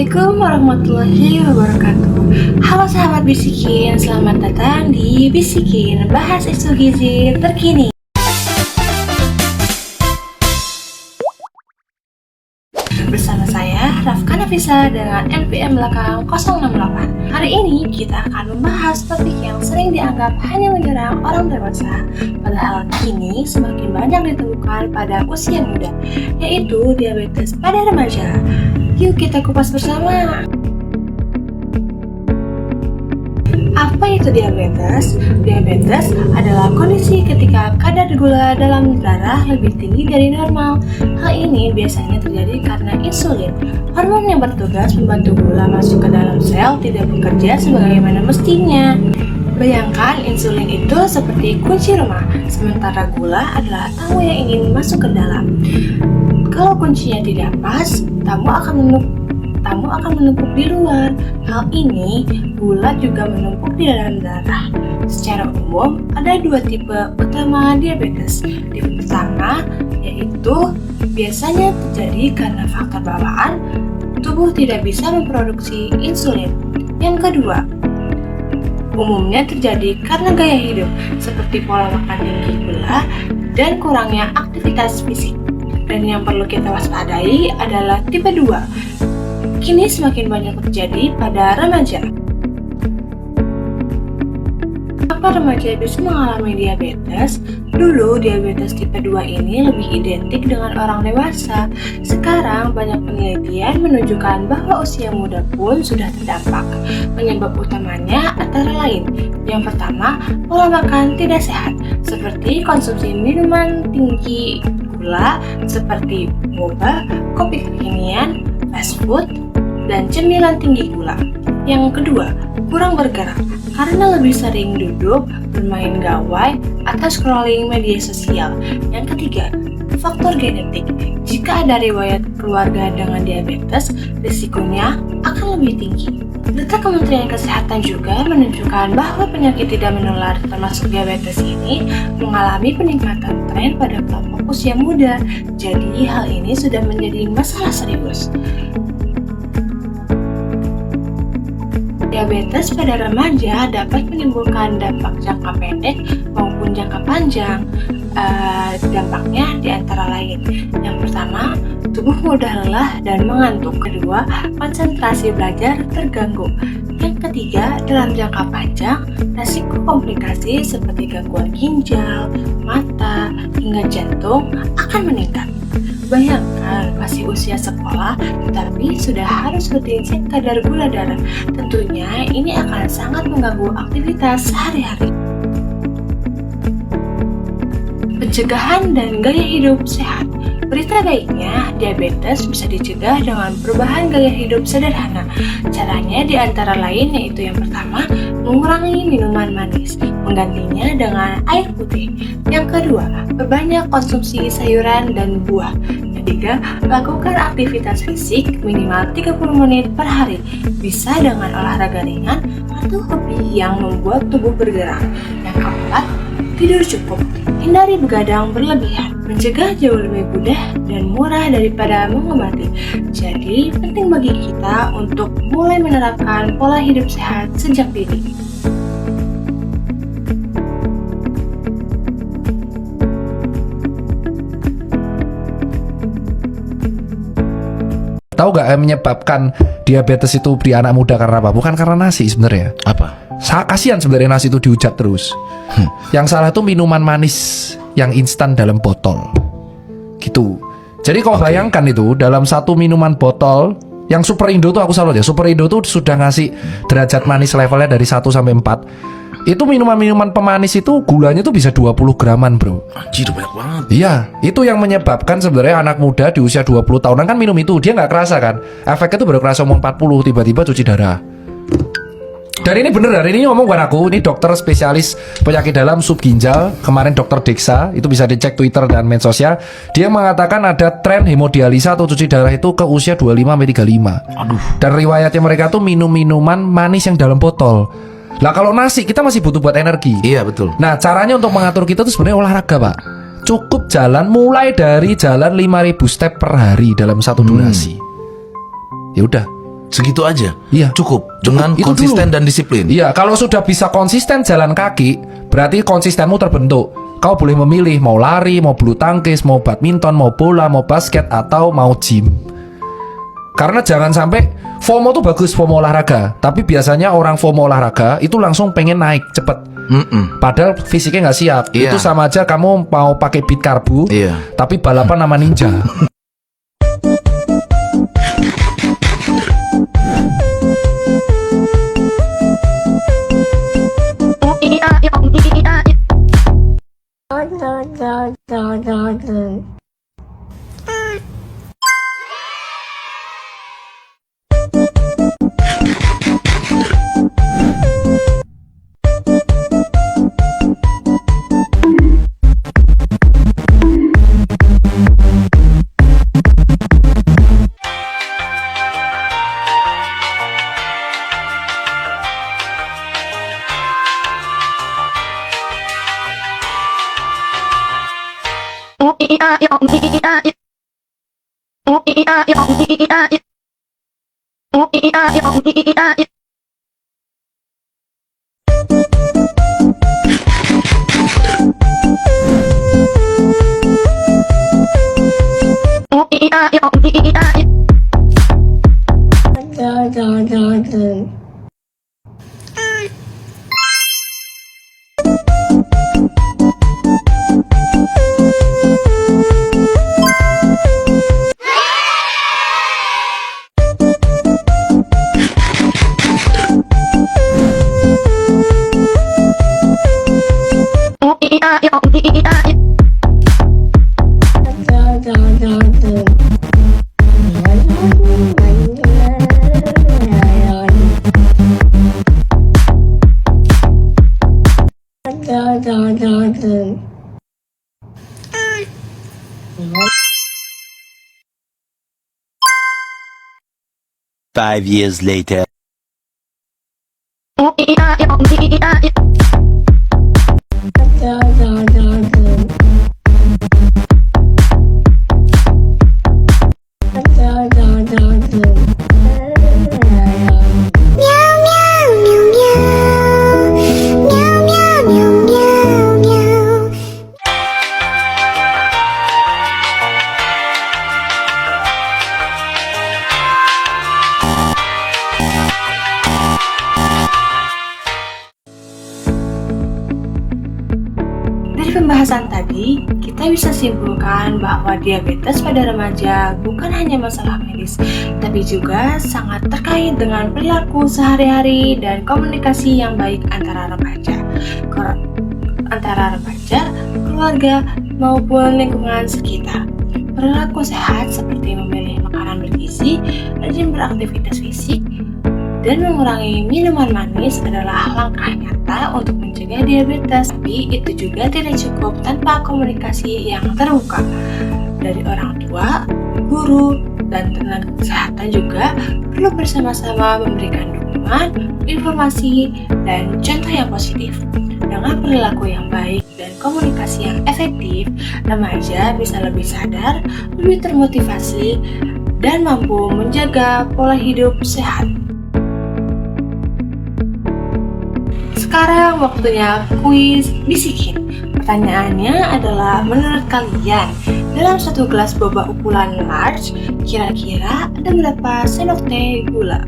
Assalamualaikum warahmatullahi wabarakatuh. Halo sahabat Bisikin, selamat datang di Bisikin, bahas isu gizi terkini. Bersama saya Rafka Nafisa dengan NPM belakang 068. Hari ini kita akan membahas topik yang sering dianggap hanya menyerang orang dewasa, padahal kini semakin banyak ditemukan pada usia muda, yaitu diabetes pada remaja. Yuk kita kupas bersama. Apa itu diabetes? Diabetes adalah kondisi ketika kadar gula dalam darah lebih tinggi dari normal. Hal ini biasanya terjadi karena insulin, hormon yang bertugas membantu gula masuk ke dalam sel, tidak bekerja sebagaimana mestinya. Bayangkan insulin itu seperti kunci rumah, sementara gula adalah tamu yang ingin masuk ke dalam. Kalau kuncinya tidak pas, tamu akan menumpuk di luar. Hal ini, gula juga menumpuk di dalam darah. Secara umum, ada dua tipe utama diabetes. Tipe pertama, yaitu biasanya terjadi karena faktor bawaan, tubuh tidak bisa memproduksi insulin. Yang kedua, umumnya terjadi karena gaya hidup, seperti pola makan tinggi gula dan kurangnya aktivitas fisik. Dan yang perlu kita waspadai adalah tipe 2. Kini semakin banyak terjadi pada remaja. Kenapa remaja bisa mengalami diabetes? Dulu diabetes tipe 2 ini lebih identik dengan orang dewasa. Sekarang banyak penelitian menunjukkan bahwa usia muda pun sudah terdampak. Penyebab utamanya antara lain. Yang pertama, pola makan tidak sehat, seperti konsumsi minuman tinggi gula seperti boba, kopi kekinian, fast food, dan cemilan tinggi gula. Yang kedua, kurang bergerak karena lebih sering duduk, bermain gawai, atau scrolling media sosial. Yang ketiga, faktor genetik. Jika ada riwayat keluarga dengan diabetes, risikonya akan lebih tinggi. Data Kementerian Kesehatan juga menunjukkan bahwa penyakit tidak menular termasuk diabetes ini mengalami peningkatan tren pada kelompok usia muda. Jadi hal ini sudah menjadi masalah serius. Diabetes pada remaja dapat menimbulkan dampak jangka pendek maupun jangka panjang. Dampaknya diantara lain. Yang pertama, tubuh mudah lelah dan mengantuk. Kedua, konsentrasi belajar terganggu. Yang ketiga, dalam jangka panjang, resiko komplikasi seperti gangguan ginjal, mata, hingga jantung akan meningkat. Bayangkan masih usia sekolah, tetapi sudah harus rutin cek kadar gula darah. Tentunya ini akan sangat mengganggu aktivitas sehari-hari. Pencegahan dan gaya hidup sehat. Berita baiknya, diabetes bisa dicegah dengan perubahan gaya hidup sederhana. Caranya di antara lain yaitu yang pertama, mengurangi minuman manis, menggantinya dengan air putih. Yang kedua, perbanyak konsumsi sayuran dan buah. Yang ketiga, lakukan aktivitas fisik minimal 30 menit per hari, bisa dengan olahraga ringan atau hobi yang membuat tubuh bergerak. Yang keempat, tidur cukup. Hindari begadang berlebihan, mencegah jauh lebih mudah dan murah daripada mengobati. Jadi, penting bagi kita untuk mulai menerapkan pola hidup sehat sejak dini. Tahu gak menyebabkan diabetes itu di anak muda karena apa? Bukan karena nasi sebenarnya. Apa? Kasihan sebenarnya nasi itu dihujat terus. Yang salah itu minuman manis yang instan dalam botol. Gitu. Jadi kalau bayangkan itu dalam satu minuman botol yang Super Indo tuh aku salut ya. Super Indo tuh sudah ngasih derajat manis levelnya dari 1 sampai 4. Itu minuman-minuman pemanis itu gulanya tuh bisa 20 graman, bro. Anjir, banyak banget. Iya, itu yang menyebabkan sebenarnya anak muda di usia 20 tahunan kan minum itu, dia nggak kerasa kan. Efeknya tuh baru kerasa umur 40, tiba-tiba cuci darah. Dan ini bener, hari ini ngomong bukan aku, ini dokter spesialis penyakit dalam subginjal. Kemarin dokter Deksa, itu bisa dicek Twitter dan medsosnya. Dia mengatakan ada tren hemodialisa atau cuci darah itu ke usia 25-35. Aduh. Dan riwayatnya mereka tuh minum minuman manis yang dalam botol. Lah kalau nasi kita masih butuh buat energi. Iya betul. Nah caranya untuk mengatur kita tuh sebenarnya olahraga, Pak. Cukup jalan mulai dari jalan 5.000 step per hari dalam satu durasi. Ya udah, Segitu aja. Iya. Cukup dengan Itu konsisten dulu. dan disiplin. Iya, kalau sudah bisa konsisten jalan kaki, berarti konsistenmu terbentuk. Kau boleh memilih mau lari, mau bulu tangkis, mau badminton, mau bola, mau basket, atau mau gym. Karena jangan sampai FOMO tuh bagus, FOMO olahraga. Tapi biasanya orang FOMO olahraga itu langsung pengen naik cepet. Padahal fisiknya nggak siap. Iya. Itu sama aja kamu mau pakai beat karbu, Iya. tapi balapan sama ninja. Five years later. Dari pembahasan tadi, kita bisa simpulkan bahwa diabetes pada remaja bukan hanya masalah medis, tapi juga sangat terkait dengan perilaku sehari-hari dan komunikasi yang baik antara remaja, keluarga, maupun lingkungan sekitar. Perilaku sehat seperti memilih makanan bergizi, rajin beraktivitas fisik, dan mengurangi minuman manis adalah langkah nyata untuk mencegah diabetes. Tapi itu juga tidak cukup tanpa komunikasi yang terbuka dari orang tua, guru, dan tenaga kesehatan juga perlu bersama-sama memberikan dukungan, informasi, dan contoh yang positif. Dengan perilaku yang baik dan komunikasi yang efektif, remaja bisa lebih sadar, lebih termotivasi, dan mampu menjaga pola hidup sehat. Sekarang waktunya kuis bisikin. Pertanyaannya adalah, menurut kalian, dalam satu gelas boba ukuran large, kira-kira ada berapa sendok teh gula?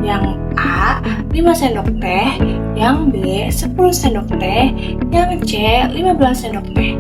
Yang A, 5 sendok teh, yang B, 10 sendok teh, yang C, 15 sendok teh.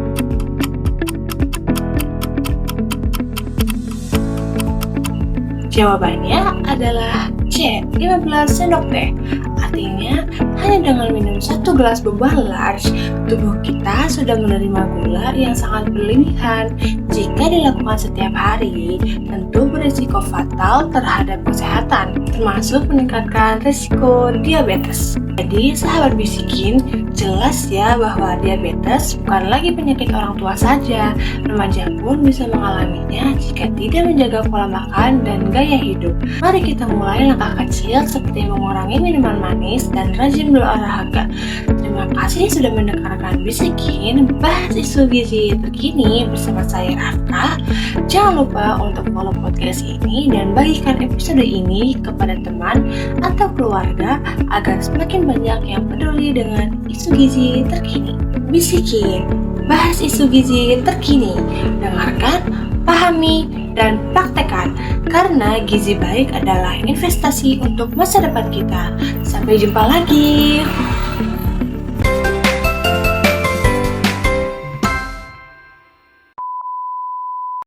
Jawabannya adalah C, 15 sendok teh. Artinya, hanya dengan minum satu gelas boba large, tubuh kita sudah menerima gula yang sangat berlebihan. Jika dilakukan setiap hari, tentu berisiko fatal terhadap kesehatan, termasuk meningkatkan risiko diabetes. Jadi, sahabat bisikin, jelas ya bahwa diabetes bukan lagi penyakit orang tua saja. Remaja pun bisa mengalaminya jika tidak menjaga pola makan dan gaya hidup. Mari kita mulai langkah kecil seperti mengurangi minuman manis dan rajin berolahraga. Terima Terima kasih sudah mendengarkan Bisikin Bahas Isu Gizi terkini bersama saya Raka. Jangan lupa untuk follow podcast ini dan bagikan episode ini kepada teman atau keluarga agar semakin banyak yang peduli dengan isu gizi terkini. Bisikin Bahas Isu Gizi terkini. Dengarkan, pahami, dan praktekkan karena gizi baik adalah investasi untuk masa depan kita. Sampai jumpa lagi.